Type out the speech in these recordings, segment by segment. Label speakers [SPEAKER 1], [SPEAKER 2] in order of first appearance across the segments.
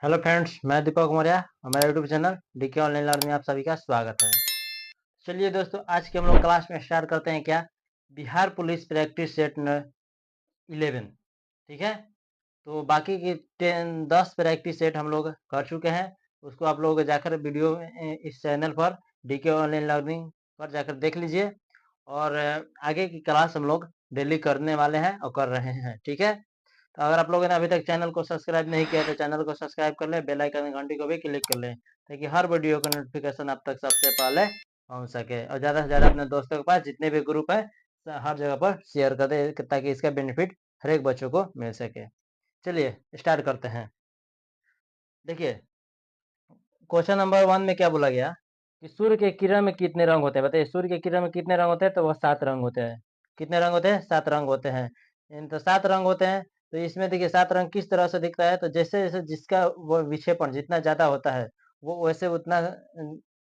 [SPEAKER 1] Hello friends, मैं दीपक मौर्य। हमारे YouTube channel DK online learning में आप सभी का स्वागत है। चलिए दोस्तों, आज के हम लोग क्लास में स्टार्ट करते हैं। क्या बिहार पुलिस प्रैक्टिस सेट 11, ठीक है। तो बाकी की 10 प्रैक्टिस सेट हम लोग कर चुके हैं। उसको आप लोग जाकर वीडियो इस चैनल पर डीके ऑनलाइन लर्निंग पर जाकर देख लीजिए। और आगे की क्लास हम लोग डेली करने वाले हैं और कर रहे हैं, ठीक है। तो अगर आप लोगों ने अभी तक चैनल को सब्सक्राइब नहीं किया तो चैनल को सब्सक्राइब कर लें, बेल आइकन घंटी को भी क्लिक कर लें, ताकि हर वीडियो का नोटिफिकेशन आप तक सबसे पहले पहुंच सके। और ज़्यादा से ज़्यादा अपने दोस्तों के पास जितने भी ग्रुप है हर जगह पर शेयर कर दे, ताकि इसका बेनिफिट हर एक बच्चों को मिल सके। चलिए स्टार्ट करते हैं। देखिए, क्वेश्चन नंबर 1 में क्या बोला गया कि सूर्य के किरण में कितने रंग होते हैं। बताइए, सूर्य के किरण में कितने रंग होते हैं? तो वह 7 रंग होते हैं। कितने रंग होते हैं? 7 रंग होते हैं। तो 7 रंग होते हैं। तो इसमें देखिए 7 रंग किस तरह से दिखता है। तो जैसे जैसे जिसका वो विक्षेपण जितना ज्यादा होता है, वो वैसे उतना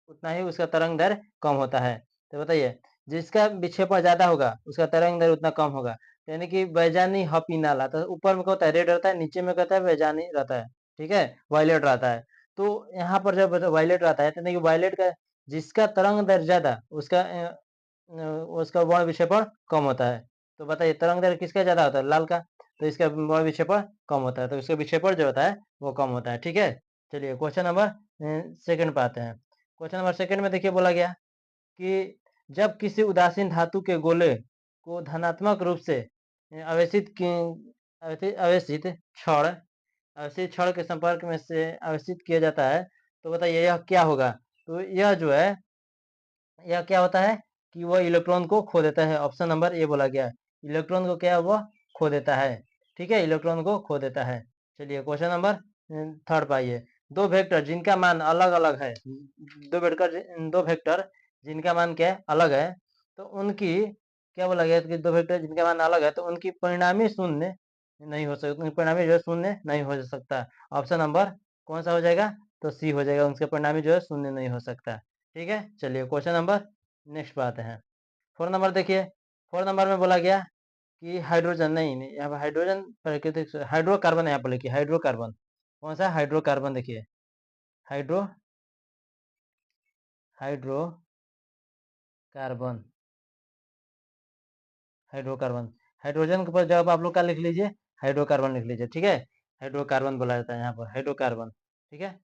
[SPEAKER 1] उतना ही उसका तरंग दैर्घ्य कम होता है। तो बताइए, जिसका विक्षेपण ज्यादा होगा उसका तरंग दैर्घ्य उतना कम होगा। यानी कि बैजानी हपी नाला, तो ऊपर में क्या होता है? रेड रहता है, नीचे में कहता है बैजानी रहता है, ठीक है, वायलेट रहता है। तो यहाँ पर जब वायलेट रहता है तो देखिए वायलेट का जिसका तरंग दैर्घ्य ज्यादा उसका वर्ण विक्षेपण कम होता है। तो बताइए तरंग दैर्घ्य किसका ज्यादा होता है? लाल का। तो इसका वर्ण विक्षेपण कम होता है, तो इसका विक्षेपण जो होता है वो कम होता है, ठीक है। चलिए क्वेश्चन नंबर सेकंड पे आते हैं। क्वेश्चन नंबर सेकंड में देखिए बोला गया कि जब किसी उदासीन धातु के गोले को धनात्मक रूप से आवेशित आवेशित क्षण अवशित क्षण के संपर्क में से आवेशित किया जाता है, तो बताइए यह क्या होगा? तो यह जो है, यह क्या होता है कि वह इलेक्ट्रॉन को खो देता है। ऑप्शन नंबर ए बोला गया है। इलेक्ट्रॉन को क्या वह खो देता है, ठीक है, इलेक्ट्रॉन को खो देता है। चलिए क्वेश्चन नंबर थर्ड पाइए। दो वेक्टर जिनका मान अलग अलग है, दो वेक्टर जिनका मान क्या है? अलग है। तो उनकी क्या बोला गया कि दो वेक्टर जिनका मान अलग है तो उनकी परिणामी शून्य नहीं हो सकता, उनकी परिणामी जो है शून्य नहीं हो सकता। ऑप्शन नंबर कौन सा हो जाएगा? तो सी हो जाएगा, उनके परिणामी जो है शून्य नहीं हो सकता, ठीक है। चलिए क्वेश्चन नंबर नेक्स्ट पे आते हैं। 4 नंबर देखिए। 4 नंबर में बोला गया कि हाइड्रोजन नहीं, यहाँ पर हाइड्रोजन प्राकृतिक हाइड्रोकार्बन यहाँ पर लिखिए, हाइड्रोकार्बन। कौन सा? हाइड्रोकार्बन। देखिए हाइड्रो हाइड्रोकार्बन हाइड्रोकार्बन। हाइड्रोजन के ऊपर जब आप लोग का लिख लीजिए, हाइड्रोकार्बन लिख लीजिए, ठीक है। हाइड्रोकार्बन बोला जाता है यहाँ पर, हाइड्रोकार्बन, ठीक है।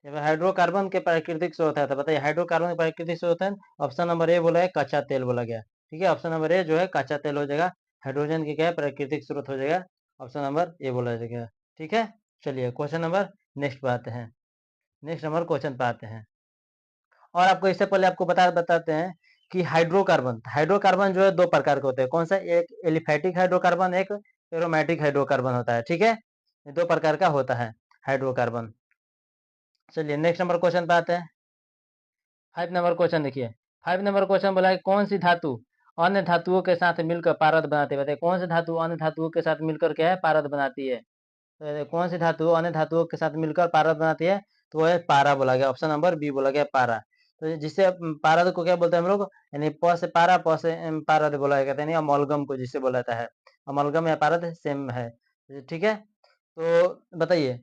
[SPEAKER 1] हाइड्रोकार्बन के प्राकृतिक स्रोत है, तो बताइए हाइड्रोकार्बन के प्राकृतिक स्रोत है। ऑप्शन नंबर ए बोला है, कच्चा तेल बोला गया, ठीक है। ऑप्शन नंबर ए जो है कच्चा तेल हो जाएगा। हाइड्रोजन की क्या है? प्राकृतिक स्रोत हो जाएगा। ऑप्शन नंबर ए बोला जाएगा, ठीक है। चलिए क्वेश्चन नंबर नेक्स्ट पे आते हैं। नेक्स्ट नंबर क्वेश्चन पे आते हैं। और आपको इससे पहले आपको बताते हैं कि हाइड्रोकार्बन जो है दो प्रकार के होते हैं। कौन सा? एक एलिफैटिक हाइड्रोकार्बन, एक एरोमेटिक हाइड्रोकार्बन होता है, ठीक है। ये दो प्रकार का होता है हाइड्रोकार्बन। चलिए नेक्स्ट नंबर क्वेश्चन पे आते हैं। 5 नंबर क्वेश्चन देखिए। 5 नंबर क्वेश्चन बोला है कौन सी धातु अन्य धातुओं के साथ मिलकर पारद बनाती है। बताइए कौन सी धातु अन्य धातुओं के साथ मिलकर क्या है? पारद बनाती है। तो कौन सी धातु अन्य धातुओं के साथ मिलकर पारद बनाती है? तो वह है पारा बोला गया। ऑप्शन नंबर बी बोला गया, पारा। तो जिससे पारद को क्या बोलते हैं हम लोग? यानी प से पारा, प से पारद बोला जाता है, अमलगम को जिसे बोला जाता है। अमलगम या पारद सेम है, ठीक है। तो बताइए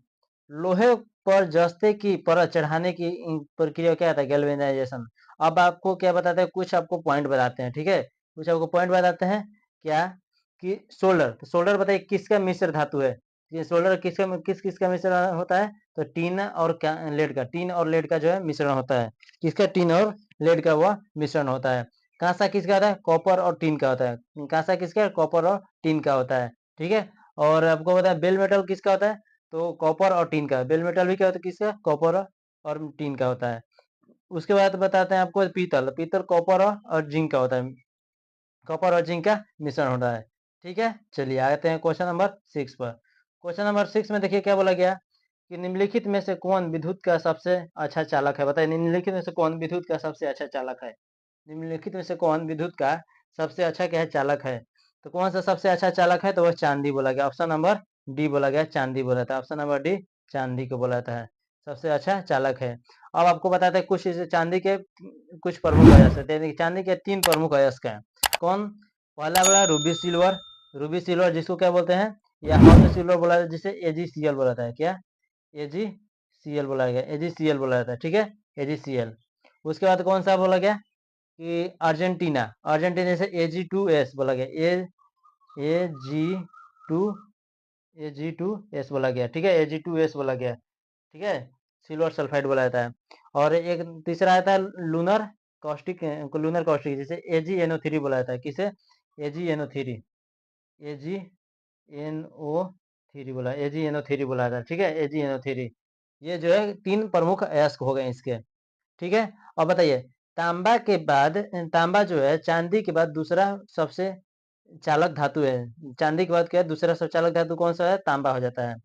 [SPEAKER 1] लोहे पर जस्ते की परत चढ़ाने की प्रक्रिया क्या था? गैल्वेनाइजेशन। अब आपको क्या बताते हैं? कुछ आपको पॉइंट बताते हैं, ठीक है। कुछ आपको पॉइंट बताते हैं क्या कि सोल्डर। तो सोल्डर बताइए किसका मिश्र धातु है? ये सोल्डर किस किसका मिश्रण होता है? तो टीन और लेड का, टीन और लेड का जो है मिश्रण होता है। किसका? टीन और लेड का वह मिश्रण होता है। कांसा किसका होता है? कॉपर और टीन का होता है। कांसा किसका? कॉपर और टीन का होता है, ठीक है। और आपको पता है बेल मेटल किसका होता है? तो कॉपर और टीन का। बेल मेटल भी क्या होता है? किसका? कॉपर और टीन का होता है। उसके बाद बताते हैं आपको पीतल। पीतल कॉपर और जिंक का होता है। कॉपर और जिंक का मिश्रण होता है, ठीक है। चलिए आते हैं क्वेश्चन नंबर 6 पर। क्वेश्चन नंबर 6 में देखिए क्या बोला गया कि निम्नलिखित में से कौन विद्युत का सबसे अच्छा चालक है। बताइए निम्नलिखित में से कौन विद्युत का सबसे अच्छा चालक है? निम्नलिखित में से कौन विद्युत का सबसे अच्छा क्या है? चालक है। तो कौन सा सबसे अच्छा चालक है? तो वह चांदी बोला गया। ऑप्शन नंबर डी बोला गया, चांदी बोला था। ऑप्शन नंबर डी चांदी को बोला था सबसे अच्छा चालक है। अब आपको बताते हैं कुछ चांदी के कुछ प्रमुख अयस्क है। चांदी के 3 प्रमुख अयस्क हैं। कौन? पहला वाला रूबी सिल्वर। रूबी सिल्वर जिसको क्या बोलते हैं? या हॉट सिल्वर बोला जाता है, जिसे एजीसीएल बोला जाता है। क्या? एजी Cl बोला गया, AgCl बोला जाता है, ठीक है, AgCl। उसके बाद कौन सा बोला गया कि अर्जेंटीना, अर्जेंटीना जैसे Ag2S बोला गया, Ag2S बोला गया, ठीक है, Ag2S बोला गया, ठीक है, सिल्वर सल्फाइड बोला जाता है। और एक तीसरा आता है लूनर कॉस्टिक, लूनर कॉस्टिक जैसे AgNO3 बोला जाता है, किसे, AgNO3, AgNO3 बोला, AgNO3 बोला जाता है, ठीक है, AgNO3। ये जो है 3 प्रमुख अयस्क हो गए इसके, ठीक है। और बताइए तांबा के बाद, तांबा जो है चांदी के बाद दूसरा सबसे चालक धातु है, चांदी के बाद क्या है दूसरा सबसे चालक धातु कौन सा है, तांबा हो जाता है,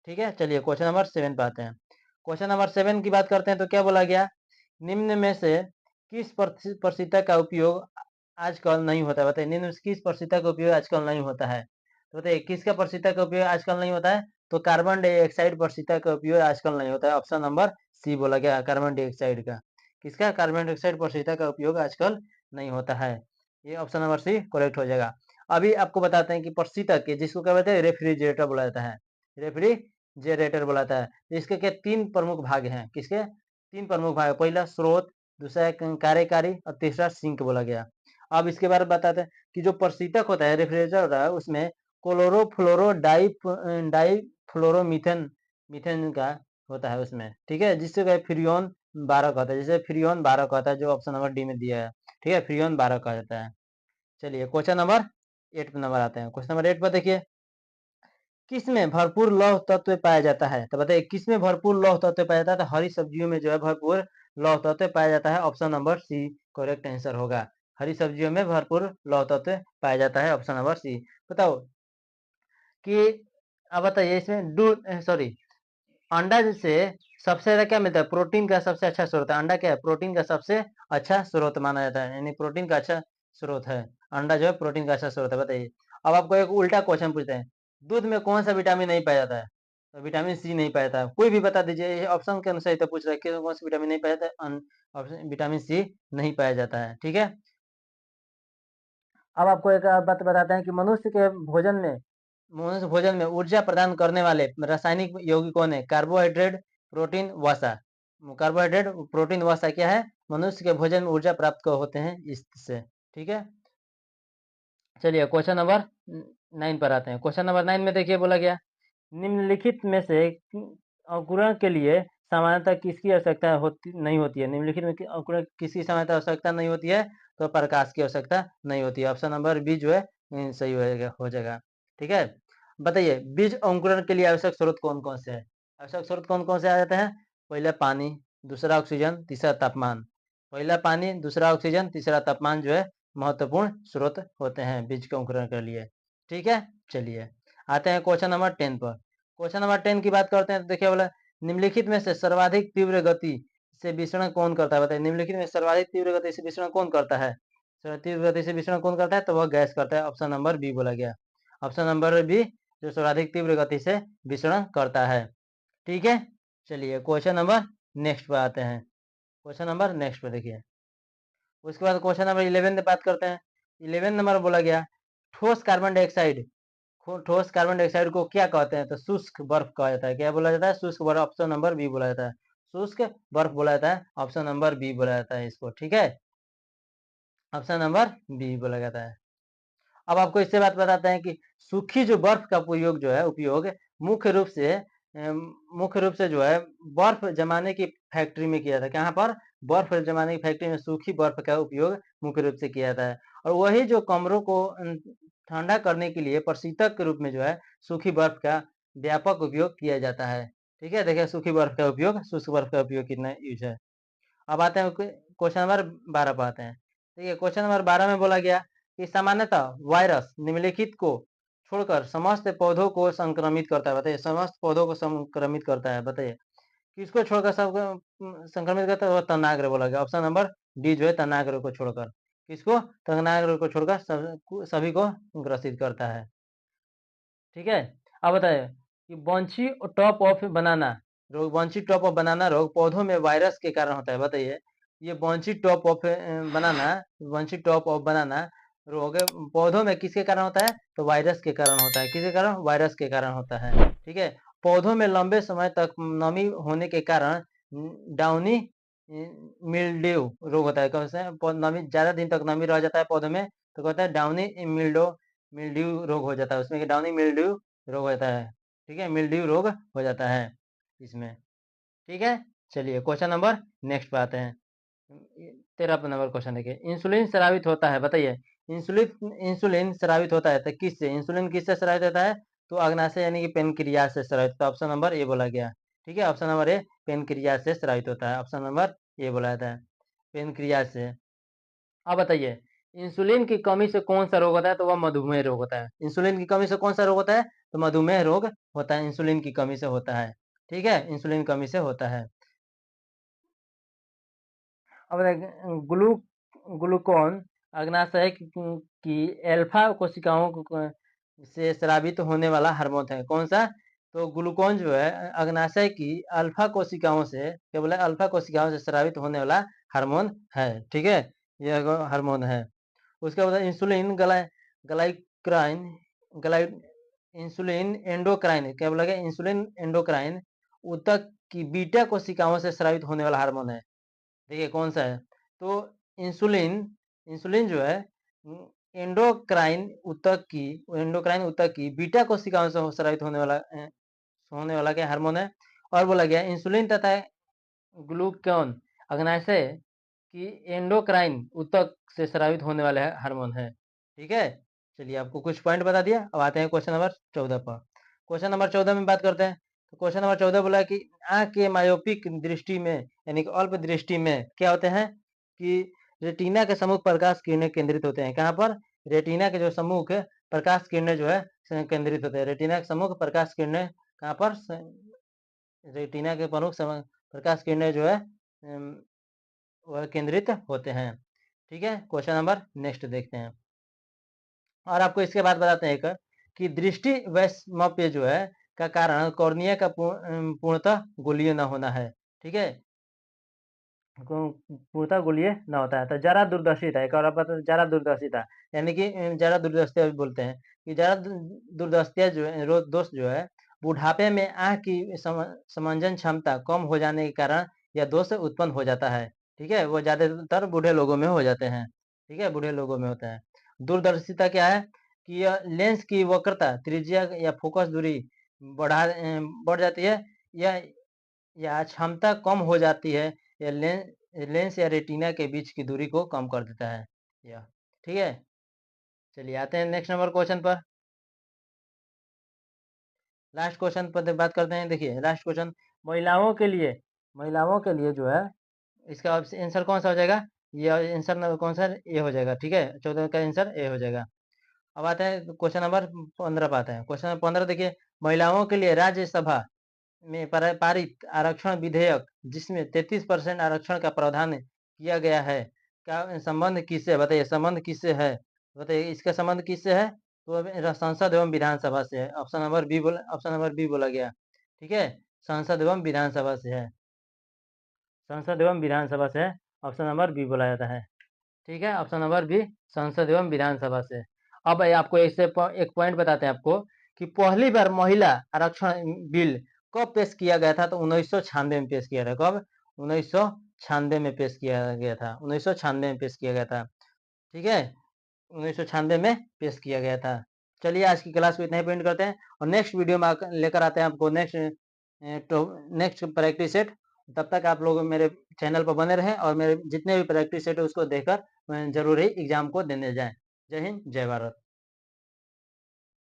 [SPEAKER 1] ठीक है। चलिए क्वेश्चन नंबर 7 पे आते हैं। क्वेश्चन नंबर 7 की बात करते हैं तो क्या बोला गया, निम्न में से किस परिस्थिति का उपयोग आजकल नहीं होता है, बताइए निम्न में से किस परिस्थिति का उपयोग आजकल नहीं होता है, तो बताइए किसका परिस्थिति का उपयोग आजकल नहीं होता है, तो कार्बन डाइऑक्साइड परिस्थिति का उपयोग आजकल नहीं होता है, ऑप्शन नंबर सी बोला गया, कार्बन डाइऑक्साइड का, किसका, कार्बन डाइऑक्साइड परिस्थिति का उपयोग आजकल नहीं होता है, ये ऑप्शन नंबर सी करेक्ट हो जाएगा। अभी आपको बताते हैं कि प्रशीतक के जिसको क्या बोलते हैं, रेफ्रिजरेटर बोला जाता है, रेफ्रिजरेटर बोला जाता है। तो इसके क्या 3 प्रमुख भाग हैं, किसके 3 प्रमुख भाग, पहला स्रोत, दूसरा कार्यकारी और तीसरा सिंक बोला गया। अब इसके बारे में बताते हैं कि जो प्रशीतक होता है, रेफ्रिजरेटर होता है, उसमें क्लोरोफ्लोरो डाइफ्लोरोमीथेन मीथेन का होता है उसमें, ठीक है, जिससे फ्रियोन 12 कहता है, जैसे फ्रियोन 12 कहता है, जो ऑप्शन नंबर डी में दिया है, ठीक है, फ्रियोन 12 कहा जाता है। चलिए क्वेश्चन नंबर 8 पे नंबर आते हैं। क्वेश्चन नंबर 8 पर देखिए, किसमें भरपूर लौह तत्व पाया जाता है, तो बताइए किसमें भरपूर लौह तत्व पाया जाता है, तो हरी सब्जियों में जो है भरपूर लौह तत्व पाया जाता है, option number C correct answer होगा। हरी सब्जियों में भरपूर लौह तत्व पाया जाता है, ऑप्शन नंबर सी। बताओ कि अब बताइए इसमें दूध, सॉरी, अंडा से सबसे ज्यादा क्या मिलता है, प्रोटीन का सबसे अच्छा स्रोत है, अंडा क्या है, प्रोटीन का सबसे अच्छा स्रोत माना जाता है, यानी प्रोटीन का अच्छा स्रोत है, अंडा जो है प्रोटीन का अच्छा स्रोत है। बताइए अब आपको एक उल्टा क्वेश्चन पूछते हैं, दूध में कौन सा विटामिन नहीं पाया जाता है, तो विटामिन सी नहीं पाया जाता है, कोई भी बता दीजिए, ये ऑप्शन के अनुसार तो पूछ रहा है कि कौन सा विटामिन नहीं पाया जाता है, ऑप्शन विटामिन सी नहीं पाया जाता है, ठीक है। अब आपको एक बात बताते हैं कि मनुष्य भोजन में ऊर्जा प्रदान करने वाले रासायनिक यौगिक कौन है, कार्बोहाइड्रेट, प्रोटीन, वसा, कार्बोहाइड्रेट, प्रोटीन, वसा क्या है, मनुष्य के भोजन में ऊर्जा प्राप्त होते हैं इससे, ठीक है। चलिए क्वेश्चन नंबर 9 पर आते हैं। क्वेश्चन नंबर 9 में देखिए बोला गया, निम्नलिखित में से अंकुरण के लिए सामान्यतः किसकी आवश्यकता नहीं होती है, निम्नलिखित में अंकुरण किसकी सामान्यतः आवश्यकता नहीं होती है, तो प्रकाश की आवश्यकता नहीं होती है, ऑप्शन नंबर बी जो है सही हो जाएगा, ठीक है। बताइए बीज अंकुरण के लिए आवश्यक स्रोत कौन कौन से है, आवश्यक स्रोत कौन कौन से आ जाते हैं, पहला पानी, दूसरा ऑक्सीजन, तीसरा तापमान, पहला पानी, दूसरा ऑक्सीजन, तीसरा तापमान जो है महत्वपूर्ण स्रोत होते हैं बीज के अंकुरण के लिए, ठीक है। चलिए आते हैं क्वेश्चन नंबर 10 पर। क्वेश्चन नंबर 10 की बात करते हैं तो देखिए बोला, निम्नलिखित में से सर्वाधिक तीव्र गति से विसरण कौन करता है, बताइए निम्नलिखित में सर्वाधिक तीव्र गति से विसरण कौन करता है, तीव्र गति से विसरण कौन करता है, तो वह गैस करता है, ऑप्शन नंबर बी बोला गया, ऑप्शन नंबर बी जो सर्वाधिक तीव्र गति से विसरण करता है, ठीक है। चलिए क्वेश्चन नंबर नेक्स्ट पे आते हैं। क्वेश्चन नंबर नेक्स्ट पे देखिए, उसके बाद क्वेश्चन नंबर 11 पे बात करते हैं। 11 नंबर बोला गया, ठोस कार्बन डाइऑक्साइड, ठोस कार्बन डाइऑक्साइड को क्या कहते हैं, तो शुष्क बर्फ कहा जाता है, क्या बोला जाता है, शुष्क बर्फ, ऑप्शन नंबर बी बोला जाता है, शुष्क बर्फ बोला जाता है, ऑप्शन नंबर बी बोला जाता है इसको, ठीक है, ऑप्शन नंबर बी बोला जाता है। अब आपको इससे बात बताते हैं कि सूखी जो बर्फ का उपयोग जो है, उपयोग मुख्य रूप से मुख्य रूप से जो है बर्फ जमाने की फैक्ट्री में किया जाता है, कहाँ पर, बर्फ जमाने की फैक्ट्री में सूखी बर्फ का उपयोग मुख्य रूप से किया जाता है, और वही जो कमरों को ठंडा करने के लिए प्रशीतक के रूप में जो है सूखी बर्फ का व्यापक उपयोग किया जाता है, ठीक है। देखिए सूखी बर्फ का उपयोग, शुष्क बर्फ का उपयोग कितना यूज है। अब आते हैं क्वेश्चन नंबर 12 पे आते हैं। देखिए क्वेश्चन नंबर 12 में बोला गया कि सामान्यतः वायरस निम्नलिखित को छोड़कर समस्त पौधों को संक्रमित करता है, बताइए समस्त पौधों को संक्रमित करता है, बताइए किसको छोड़कर सब संक्रमित करता है, वो तनाग्र बोला गया, ऑप्शन नंबर डी जो है तनाग्र को छोड़कर, किसको, तनाग्र को छोड़कर सभी को ग्रसित करता है, ठीक है। अब बताइए कि बंची टॉप ऑफ बनाना रोग, बंची टॉप ऑफ बनाना रोग पौधों में वायरस के कारण होता है, बताइए ये bunchy top of banana, bunchy top of बनाना रोग पौधों में किसके कारण होता है, तो वायरस के कारण होता है, किसके कारण, वायरस के कारण होता है, ठीक है। पौधों में लंबे समय तक नमी होने के कारण डाउनी मिल्ड्यू रोग होता है। कैसे नमी ज़्यादा दिन तक नमी रह जाता है पौधों में तो कहता है डाउनी मिल्ड्यू रोग हो जाता है उसमें कि डाउनी मिल्ड्यू रोग होता है। ठीक है, मिल्ड्यू रोग हो जाता है इसमें। ठीक है, चलिए क्वेश्चन नंबर नेक्स्ट पे आते हैं। 13 नंबर क्वेश्चन देखिए, इंसुलिन स्रावित होता है, बताइए इंसुलिन स्रावित होता है तो किससे? इंसुलिन किससे स्रावित होता है? तो अग्नाशय यानी कि पेनक्रियाज से स्रावित। तो ऑप्शन नंबर ए बोला गया। ठीक है, ऑप्शन नंबर ए पेनक्रियाज से स्रावित होता है। ऑप्शन नंबर ए बोला जाता है पेनक्रियाज से। अब बताइए इंसुलिन की कमी से कौन सा रोग होता है? तो वह मधुमेह रोग होता है। इंसुलिन की कमी से कौन सा रोग होता है? तो मधुमेह रोग होता है, इंसुलिन की कमी से होता है। ठीक है, इंसुलिन कमी से होता है। अब ग्लूकोन अग्नाशय की अल्फा कोशिकाओं से स्रावित होने वाला हार्मोन है। कौन सा? तो ग्लूकोन जो है अग्नाशय की अल्फा कोशिकाओं से, क्या बोला, अल्फा कोशिकाओं से स्रावित होने वाला हार्मोन है। ठीक है, यह हार्मोन है। उसके बाद इंसुलिन ग्लाइक्राइन ग्लाई इंसुलिन एंडोक्राइन, क्या बोला गया? इंसुलिन एंडोक्राइन ऊतक की बीटा कोशिकाओं से स्रावित होने वाला हार्मोन है। देखिए कौन सा है? तो इंसुलिन इंसुलिन जो है एंडोक्राइन ऊतक की बीटा कोशिकाओं से स्रावित होने वाला क्या हार्मोन है? और बोला गया इंसुलिन तथा ग्लूकान अग्नाशय की एंडोक्राइन ऊतक से स्रावित होने वाले हार्मोन है। ठीक है, चलिए आपको कुछ पॉइंट बता दिया। अब आते हैं क्वेश्चन नंबर 14 पर। क्वेश्चन नंबर 14 में बात करते हैं। तो क्वेश्चन नंबर 14 बोला कि आंख के मायोपिक दृष्टि में यानी कि अल्प दृष्टि में क्या होते हैं कि रेटिना के सम्मुख प्रकाश किरणें केंद्रित होते हैं। कहाँ पर? रेटिना के जो सम्मुख प्रकाश किरणें जो है केंद्रित होते हैं। रेटिना के सम्मुख प्रकाश किरणें कहाँ पर? रेटिना के प्रमुख प्रकाश किरणें जो है वह केंद्रित होते हैं। ठीक है, क्वेश्चन नंबर नेक्स्ट देखते हैं। और आपको इसके बाद बताते हैं एक कि दृष्टि वैषम्य जो है का कारण कॉर्निया का पूर्णतः गोलीय न होना है। ठीक है, पूर्णतः गोलीय न होता है। तो जरा दूरदर्शिता, एक और बात जरा दूरदर्शिता यानी कि जरा दूरदर्शिता बोलते हैं कि जरा दूरदर्शिता जो है दोष जो है बुढ़ापे में आंख की समंजन क्षमता कम हो जाने के कारण यह दोष उत्पन्न हो जाता है। ठीक है, वो ज्यादातर बूढ़े लोगों में हो जाते हैं। ठीक है, बूढ़े लोगों में होता है। दूरदर्शिता क्या है कि यह लेंस की वक्रता, त्रिज्या या फोकस दूरी बढ़ जाती है या क्षमता कम हो जाती है या लेंस या रेटिना के बीच की दूरी को कम कर देता है यह। ठीक है, चलिए आते हैं नेक्स्ट नंबर क्वेश्चन पर। लास्ट क्वेश्चन पर बात करते हैं। देखिए लास्ट क्वेश्चन महिलाओं के लिए जो है इसका आंसर कौन सा हो जाएगा? ये आंसर कौन सा? ए हो जाएगा। ठीक है, 14 का आंसर ए हो जाएगा। अब आते हैं क्वेश्चन नंबर 15 पे आते हैं। क्वेश्चन नंबर 15 देखिए, महिलाओं के लिए राज्यसभा में पारित आरक्षण विधेयक जिसमें 33% आरक्षण का प्रावधान किया गया है का संबंध किससे? बताइए संबंध किससे है? बताइए इसका संबंध किससे है? तो संसद एवं विधानसभा से है। ऑप्शन नंबर बी बोला गया। ठीक है, संसद एवं विधानसभा से है। संसद एवं विधानसभा से है, ऑप्शन नंबर बी बोला जाता है। ठीक है, ऑप्शन नंबर बी संसद एवं विधानसभा से। अब आपको इससे एक पॉइंट बताते हैं आपको कि पहली बार महिला आरक्षण बिल कब पेश किया गया था? तो 1996 में पेश किया था। कब? 1996 में पेश किया गया था। 1996 में पेश किया गया था। ठीक है, 1996 में पेश किया गया था। चलिए आज की क्लास को इतना ही पेंट करते हैं और नेक्स्ट वीडियो में लेकर आते हैं आपको नेक्स्ट प्रैक्टिस सेट। तब तक आप लोग मेरे चैनल पर बने रहें और मेरे जितने भी प्रैक्टिस सेट है उसको देखकर जरूर ही एग्जाम को देने जाएं। जय हिंद, जय भारत।